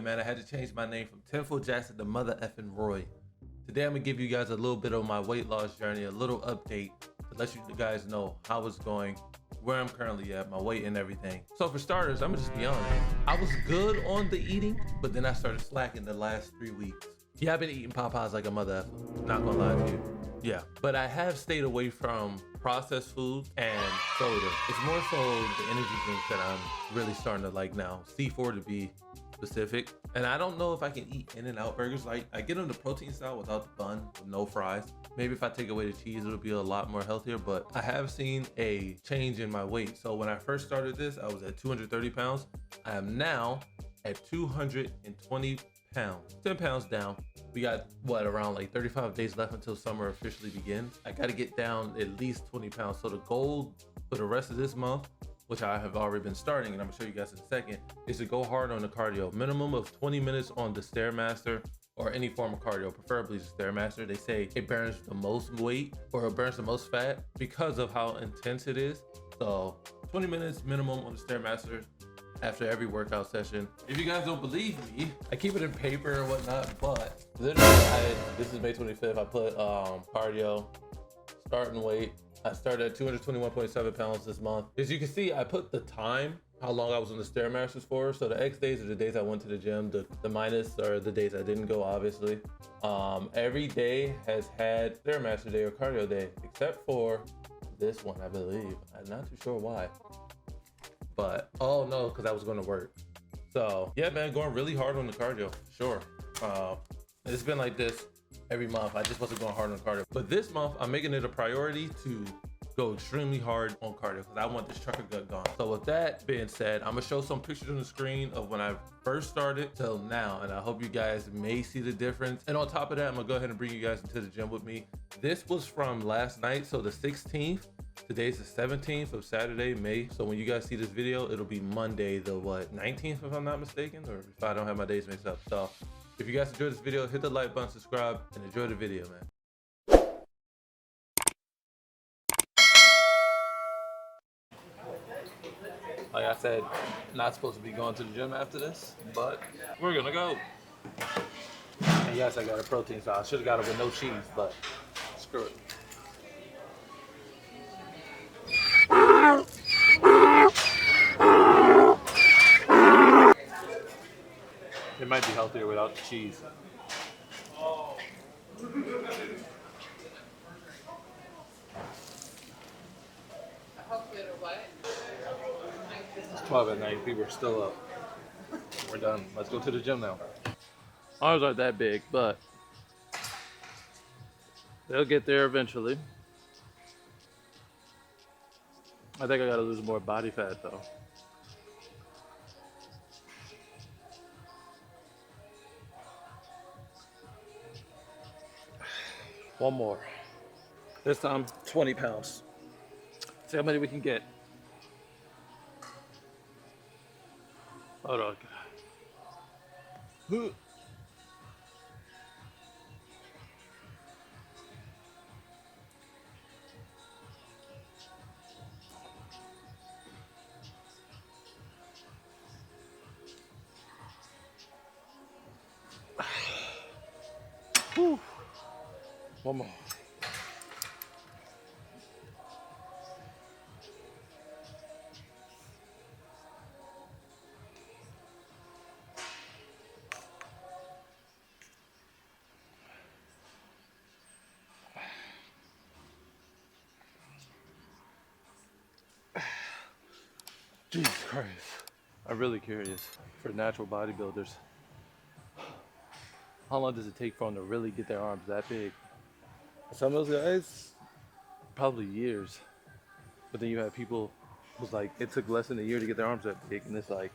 man. I had to change my name from Tenfold Jackson to Mother Effin' Roy. Today I'm gonna give you guys a little bit of my weight loss journey, a little update to let you guys know how it's going, where I'm currently at, my weight and everything. So for starters, I'm gonna just be honest. I was good on the eating, but then I started slacking the last 3 weeks. Yeah, I've been eating Popeyes like a mother effer, not gonna lie to you. Yeah, but I have stayed away from processed foods and soda. It's more so the energy drinks that I'm really starting to like now. C4 to be specific. And I don't know if I can eat In-N-Out burgers. Like, I get them the protein style without the bun, with no fries. Maybe if I take away the cheese, it'll be a lot more healthier, but I have seen a change in my weight. So when I first started this, I was at 230 pounds. I am now at 220 pounds, 10 pounds down. We got what, around like 35 days left until summer officially begins. I got to get down at least 20 pounds. So the goal for the rest of this month, which I have already been starting, and I'm gonna show you guys in a second, is to go hard on the cardio. Minimum of 20 minutes on the Stairmaster or any form of cardio, preferably the Stairmaster. They say it burns the most weight or it burns the most fat because of how intense it is. So 20 minutes minimum on the Stairmaster after every workout session. If you guys don't believe me, I keep it in paper and whatnot, but literally, this is May 25th. I put cardio, starting weight. I started at 221.7 pounds this month. As you can see, I put the time, how long I was on the Stairmasters for. So the X days are the days I went to the gym. The minus are the days I didn't go, obviously. Every day has had Stairmaster day or cardio day, except for this one, I believe. I'm not too sure why. But, oh no, because I was going to work. So yeah, man, going really hard on the cardio, sure. It's been like this every month. I just wasn't going hard on cardio. But this month, I'm making it a priority to go extremely hard on cardio because I want this trucker gut gone. So with that being said, I'm gonna show some pictures on the screen of when I first started till now, and I hope you guys may see the difference. And on top of that, I'm gonna go ahead and bring you guys into the gym with me. This was from last night, so the 16th. Today's the 17th of Saturday, May. So when you guys see this video, it'll be Monday, the 19th, if I'm not mistaken, or if I don't have my days mixed up. So if you guys enjoyed this video, hit the like button, subscribe, and enjoy the video, man. Like I said, not supposed to be going to the gym after this, but we're gonna go. And yes, I got a protein, so I should have got it with no cheese, but screw it. It might be healthier without the cheese. It's 12 at night. People are still up. We're done. Let's go to the gym now. Arms aren't that big, but they'll get there eventually. I think I gotta lose more body fat though. One more. This time, 20 pounds. See how many we can get. Hold on. Whew. One more. Jesus Christ. I'm really curious for natural bodybuilders. How long does it take for them to really get their arms that big? Some of those guys, probably years. But then you have people who's like, it took less than a year to get their arms that big. And it's like,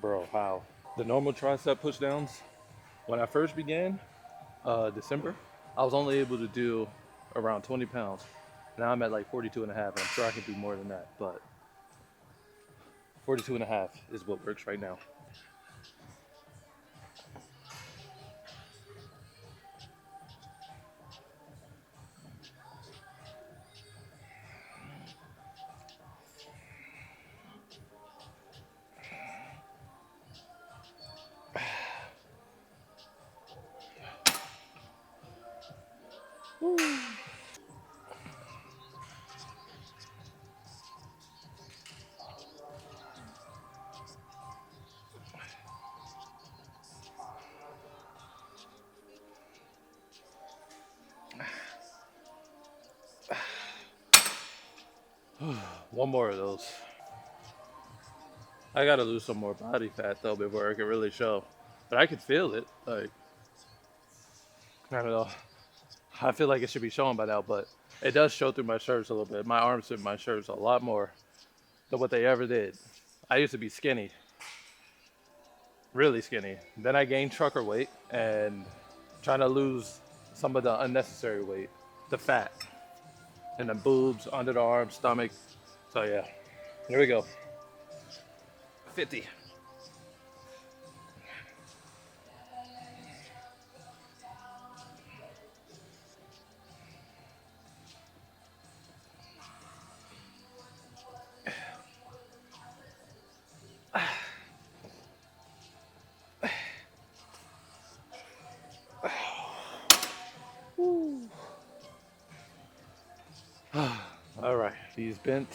bro, how? The normal tricep push downs, when I first began, December, I was only able to do around 20 pounds. Now I'm at like 42 and a half. And I'm sure I can do more than that, but 42 and a half is what works right now. One more of those. I gotta lose some more body fat though before I can really show. But I could feel it. Like, I don't know. I feel like it should be showing by now, but it does show through my shirts a little bit. My arms fit my shirts a lot more than what they ever did. I used to be skinny, really skinny. Then I gained trucker weight and trying to lose some of the unnecessary weight, the fat, and the boobs, under the arms, stomach. So yeah, here we go. 50. All right, these bent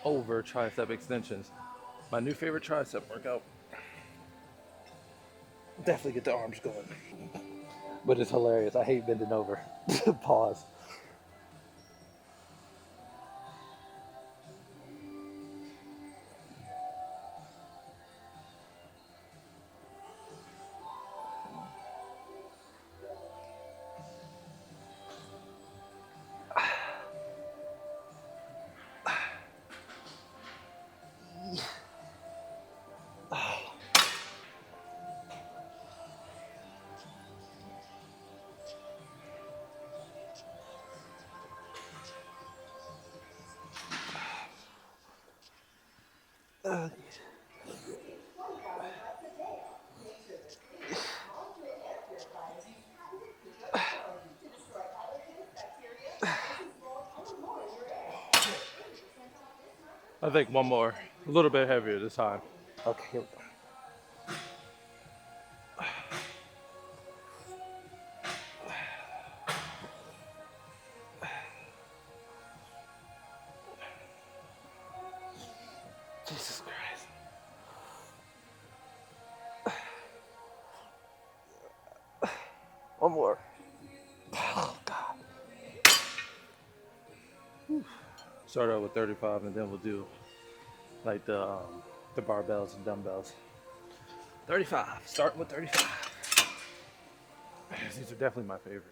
over tricep extensions. My new favorite tricep workout. Definitely get the arms going. But it's hilarious. I hate bending over. Pause. I think one more. A little bit heavier this time. Okay, here we go. Jesus Christ. One more. Oh, God. Start out with 35 and then we'll do like the barbells and dumbbells. 35. Starting with 35. These are definitely my favorite.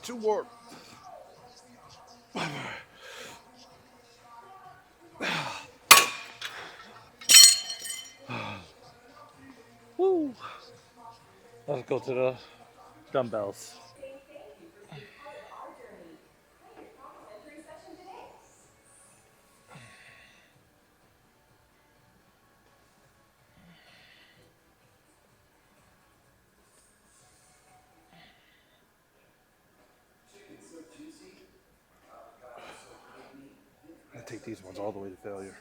Two more. Woo. Let's go to the dumbbells. I take these ones all the way to failure.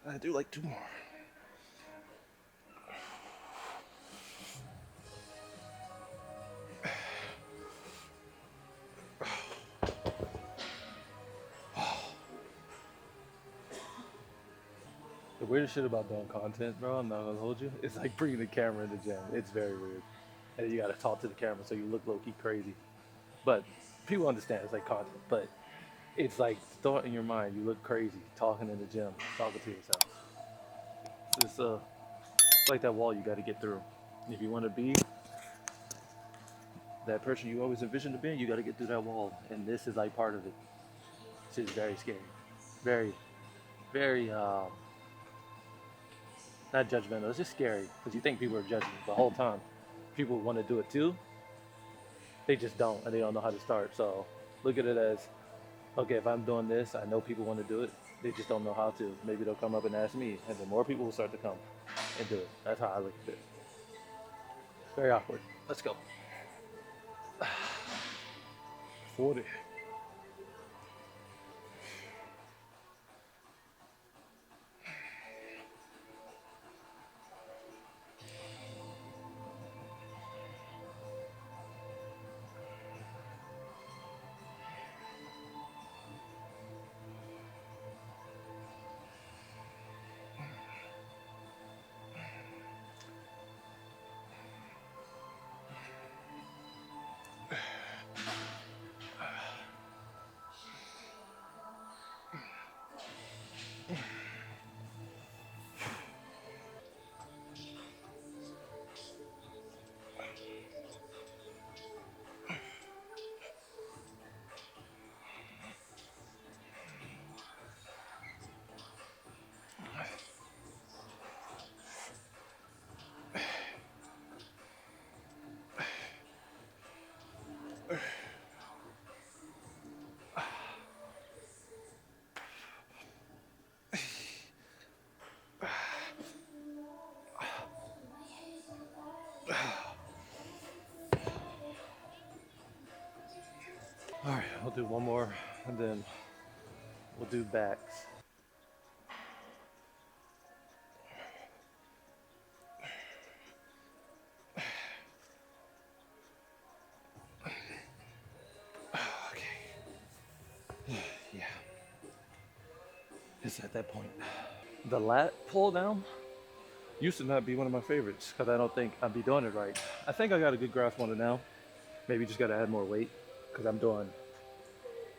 I do like two more. The weirdest shit about doing content, bro, I'm not gonna hold you. It's like bringing the camera in the gym. It's very weird. And you gotta talk to the camera so you look low key crazy. But people understand it's like content. But it's like thought in your mind. You look crazy talking in the gym, talking to yourself. It's like that wall you gotta get through. If you wanna be that person you always envisioned to be, you gotta get through that wall. And this is like part of it. This is very scary. Very, very not judgmental. It's just scary because you think people are judging the whole time. People want to do it too. They just don't, and they don't know how to start. So look at it as, okay, if I'm doing this, I know people want to do it. They just don't know how to. Maybe they'll come up and ask me, and then more people will start to come and do it. That's how I look at it. Very awkward. Let's go. 40. All right, I'll do one more, and then we'll do backs. Okay. Yeah. It's at that point. The lat pull down used to not be one of my favorites because I don't think I'd be doing it right. I think I got a good grasp on it now. Maybe just got to add more weight because I'm doing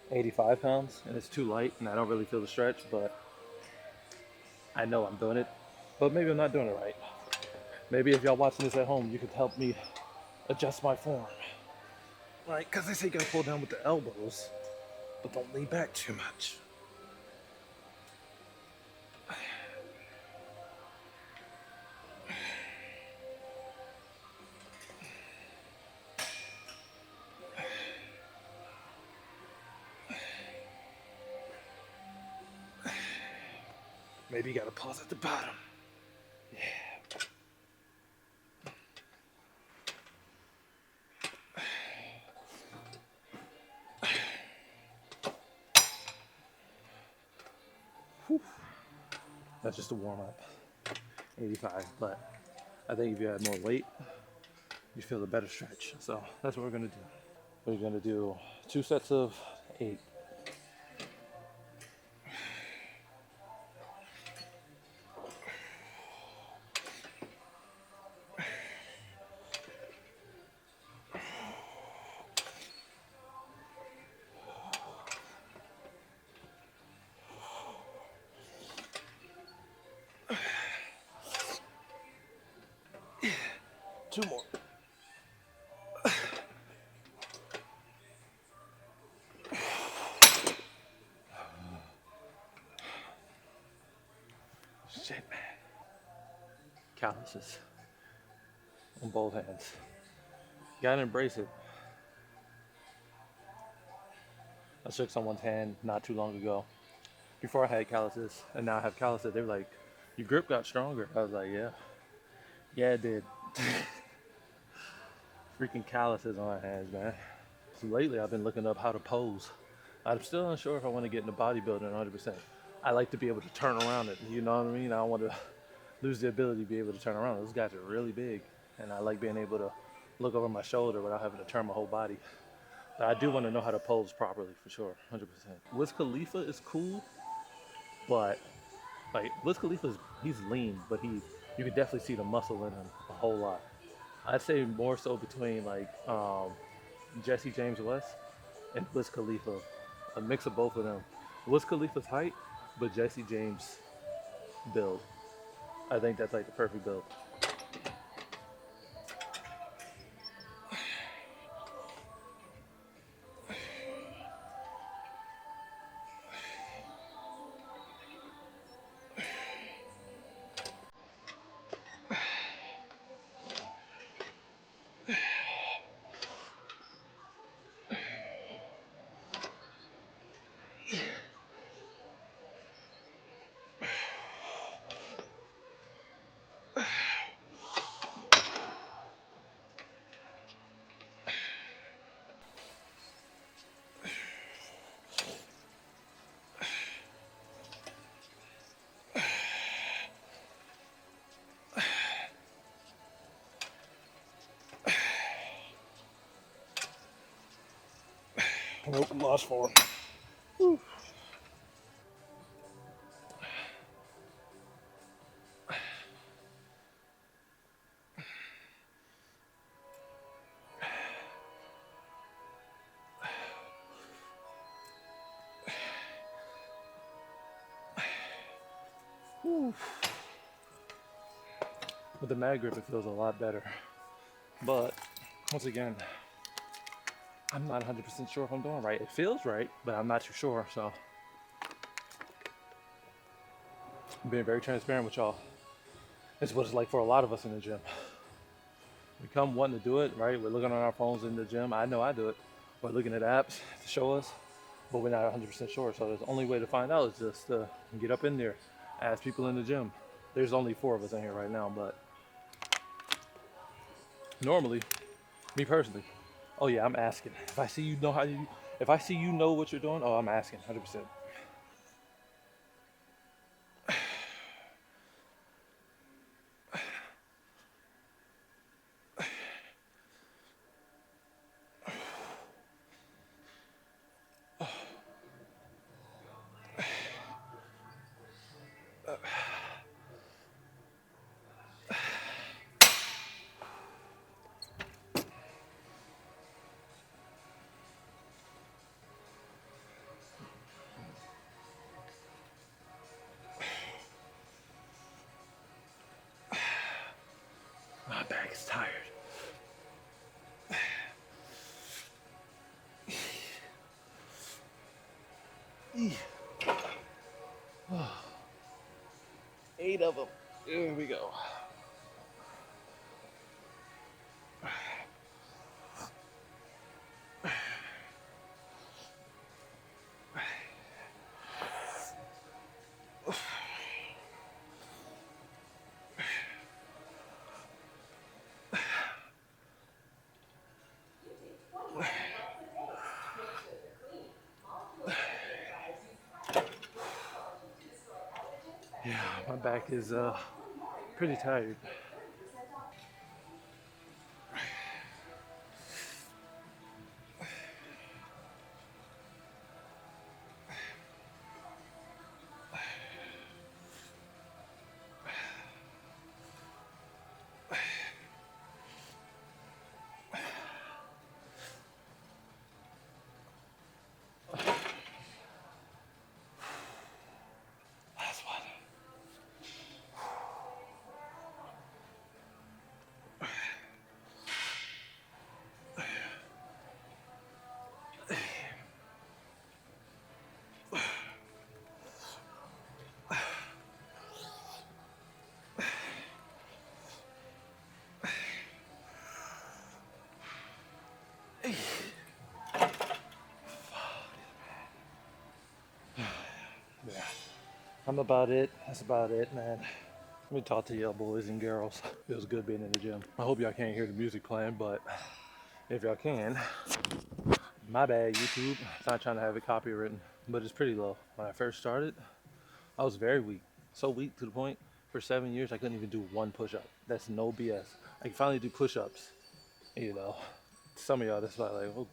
85 pounds and it's too light and I don't really feel the stretch, but I know I'm doing it. But maybe I'm not doing it right. Maybe if y'all watching this at home, you could help me adjust my form. Right, because they say you gotta pull down with the elbows, but don't lean back too much. Maybe you gotta pause at the bottom. Yeah. Whew. That's just a warm up. 85, but I think if you add more weight, you feel a better stretch. So that's what we're gonna do. We're gonna do 2 sets of 8. Two more. Shit, man. Calluses on both hands. You gotta embrace it. I shook someone's hand not too long ago. Before I had calluses, and now I have calluses. They were like, "Your grip got stronger." I was like, "Yeah, yeah, it did." Freaking calluses on my hands, man. So lately, I've been looking up how to pose. I'm still unsure if I want to get into bodybuilding 100%. I like to be able to turn around it. You know what I mean? I don't want to lose the ability to be able to turn around. Those guys are really big, and I like being able to look over my shoulder without having to turn my whole body. But I do want to know how to pose properly for sure, 100%. Wiz Khalifa is cool, but like Wiz Khalifa's he's lean, but you can definitely see the muscle in him a whole lot. I'd say more so between like Jesse James West and Wiz Khalifa, a mix of both of them. Wiz Khalifa's height, but Jesse James build. I think that's like the perfect build. Nope, lost 4. With the mag grip, it feels a lot better. But once again, I'm not 100% sure if I'm doing right. It feels right, but I'm not too sure. So I'm being very transparent with y'all. It's what it's like for a lot of us in the gym. We come wanting to do it, right? We're looking on our phones in the gym. I know I do it. We're looking at apps to show us, but we're not 100% sure. So the only way to find out is just to get up in there, ask people in the gym. There's only 4 of us in here right now, but normally, me personally, oh yeah, I'm asking. If I see you know how you, if I see you know what you're doing, oh, I'm asking 100%. My back is tired. 8 of them. Here we go. Yeah, my back is pretty tired. Last one. Yeah, I'm about it. That's about it, man. Let me talk to y'all boys and girls. Feels good being in the gym. I hope y'all can't hear the music playing, but if y'all can, my bad, YouTube. I'm not trying to have it copywritten, but it's pretty low. When I first started, I was very weak. So weak to the point, for 7 years, I couldn't even do 1 push-up. That's no BS. I can finally do push-ups, you know. Some of y'all, that's why, like, well,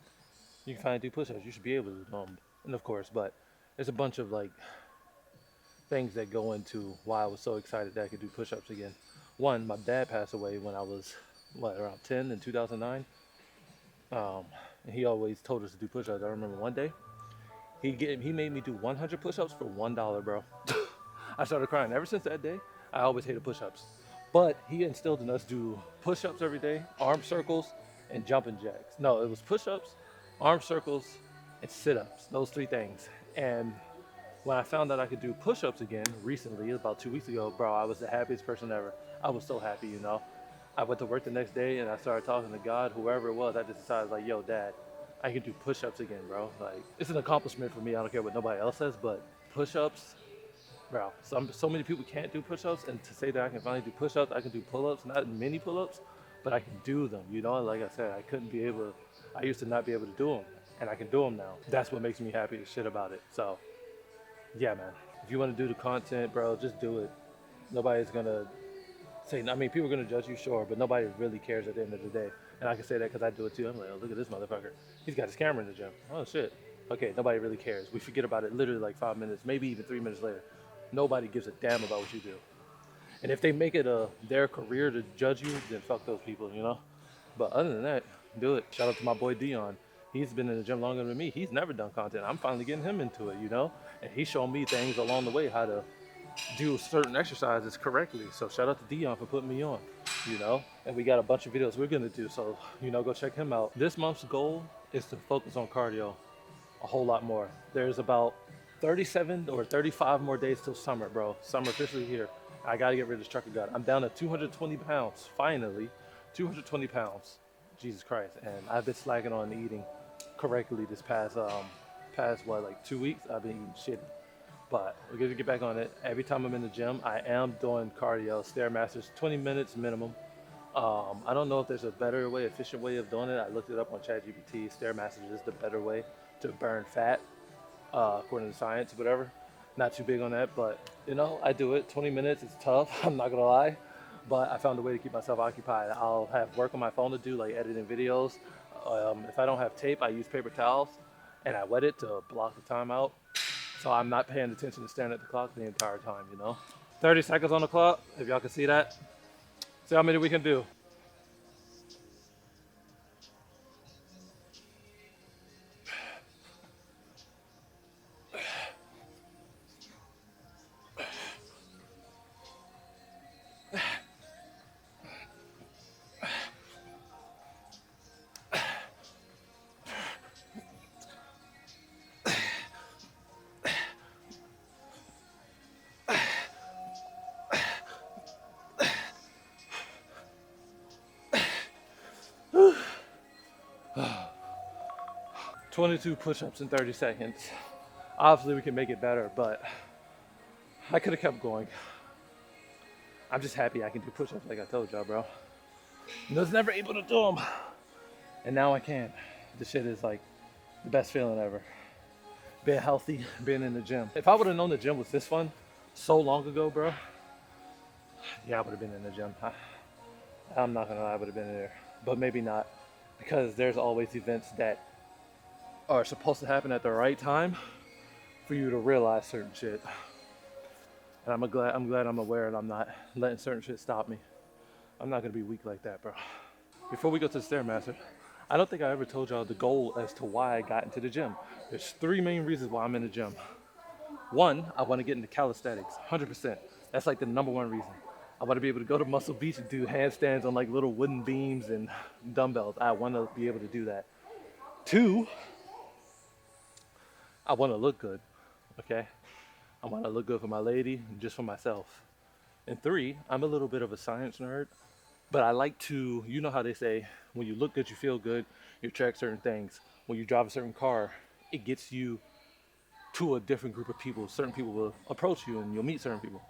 you can finally do push-ups. You should be able to do them. And of course, but there's a bunch of, like, things that go into why I was so excited that I could do push-ups again. One, my dad passed away when I was, around 10 in 2009. And he always told us to do push-ups. I remember one day, he made me do 100 push-ups for $1, bro. I started crying. Ever since that day, I always hated push-ups. But he instilled in us do push-ups every day, arm circles, and jumping jacks. No, it was push-ups, arm circles, and sit-ups. Those 3 things. And when I found out I could do push-ups again recently, about 2 weeks ago, bro, I was the happiest person ever. I was so happy, you know. I went to work the next day and I started talking to God, whoever it was. I just decided, like, yo, Dad, I can do push-ups again, bro. Like, it's an accomplishment for me. I don't care what nobody else says, but push-ups, bro. So many people can't do push-ups, and to say that I can finally do push-ups, I can do pull-ups, not mini pull-ups, but I can do them. You know, like I said, I used to not be able to do them, and I can do them now. That's what makes me happy as shit about it. So, yeah, man. If you want to do the content, bro, just do it. Nobody's gonna say, I mean, people are gonna judge you, sure, but nobody really cares at the end of the day. And I can say that because I do it too. I'm like, oh, look at this motherfucker. He's got his camera in the gym. Oh, shit. Okay, nobody really cares. We forget about it literally like 5 minutes, maybe even 3 minutes later. Nobody gives a damn about what you do. And if they make it their career to judge you, then fuck those people, you know? But other than that, do it. Shout out to my boy Dion. He's been in the gym longer than me. He's never done content. I'm finally getting him into it, you know? And he's showing me things along the way how to do certain exercises correctly. So shout out to Dion for putting me on, you know? And we got a bunch of videos we're gonna do. So, you know, go check him out. This month's goal is to focus on cardio a whole lot more. There's about 37 or 35 more days till summer, bro. Summer officially here. I gotta get rid of this trucker gut. I'm down to 220 pounds, finally. 220 pounds. Jesus Christ. And I've been slacking on eating correctly this past what, like 2 weeks? I've been eating shitty. But we're gonna get back on it. Every time I'm in the gym, I am doing cardio, Stairmasters, 20 minutes minimum. I don't know if there's a better way, efficient way of doing it. I looked it up on ChatGPT. Stairmasters is the better way to burn fat, according to science, whatever. Not too big on that, but you know, I do it. 20 minutes, it's tough, I'm not gonna lie. But I found a way to keep myself occupied. I'll have work on my phone to do, like editing videos. If I don't have tape, I use paper towels and I wet it to block the time out. So I'm not paying attention to staring at the clock the entire time, you know? 30 seconds on the clock, if y'all can see that. See how many we can do. Whew. 22 push-ups in 30 seconds. Obviously we can make it better, but I could have kept going. I'm just happy I can do push-ups like I told y'all, bro. I was never able to do them. And now I can. This shit is like the best feeling ever. Being healthy, being in the gym. If I would have known the gym was this fun so long ago, bro, yeah, I would have been in the gym. I'm not gonna lie, I would have been there. But maybe not. Because there's always events that are supposed to happen at the right time for you to realize certain shit. And I'm glad I'm aware and I'm not letting certain shit stop me. I'm not gonna be weak like that, bro. Before we go to the Stairmaster, I don't think I ever told y'all the goal as to why I got into the gym. There's 3 main reasons why I'm in the gym. One, I want to get into calisthenics, 100%. That's like the #1 reason. I want to be able to go to Muscle Beach and do handstands on like little wooden beams and dumbbells. I want to be able to do that. 2, I want to look good, okay? I want to look good for my lady and just for myself. And 3, I'm a little bit of a science nerd, but I like to, you know how they say, when you look good, you feel good, you track certain things. When you drive a certain car, it gets you to a different group of people. Certain people will approach you and you'll meet certain people.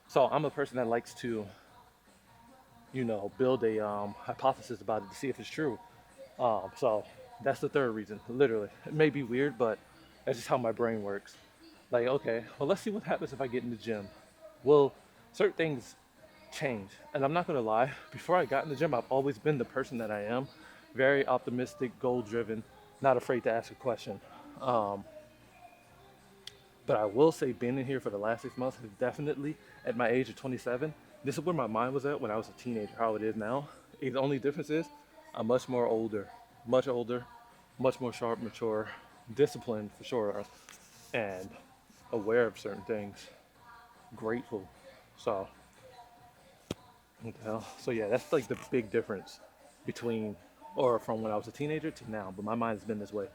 So I'm a person that likes to, you know, build a hypothesis about it to see if it's true. So that's the 3rd reason, literally. It may be weird, but that's just how my brain works. Like, okay, well, let's see what happens if I get in the gym. Well, certain things change. And I'm not gonna lie, before I got in the gym, I've always been the person that I am. Very optimistic, goal-driven, not afraid to ask a question. But I will say being in here for the last 6 months has definitely, at my age of 27, this is where my mind was at when I was a teenager, how it is now. The only difference is I'm much older, much more sharp, mature, disciplined for sure, and aware of certain things, grateful. So, what the hell? So yeah, that's like the big difference between, or from when I was a teenager to now, but my mind has been this way.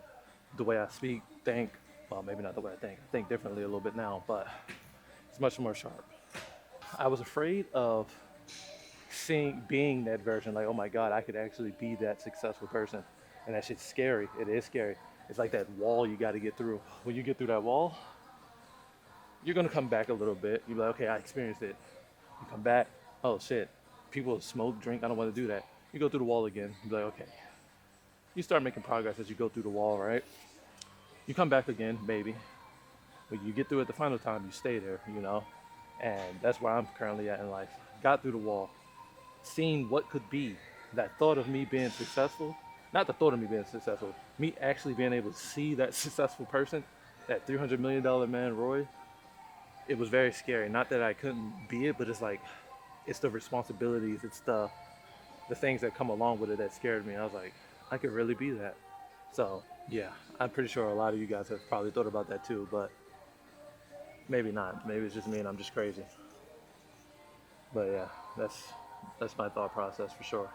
The way I speak, think, well, maybe not the way I think differently a little bit now, but it's much more sharp. I was afraid of being that version, like, oh my God, I could actually be that successful person. And that shit's scary. It is scary. It's like that wall you got to get through. When you get through that wall, you're going to come back a little bit. You're like, okay, I experienced it. You come back, oh shit, people smoke, drink, I don't want to do that. You go through the wall again. You're like, okay. You start making progress as you go through the wall, right? You come back again, maybe. But you get through it the final time, you stay there, you know? And that's where I'm currently at in life. Got through the wall, seen what could be, that thought of me being successful, not the thought of me being successful, me actually being able to see that successful person, that $300 million man, Roy, it was very scary. Not that I couldn't be it, but it's like, it's the responsibilities, it's the things that come along with it that scared me. I was like, I could really be that. So yeah, I'm pretty sure a lot of you guys have probably thought about that too, but maybe not. Maybe it's just me and I'm just crazy. But yeah, that's my thought process for sure.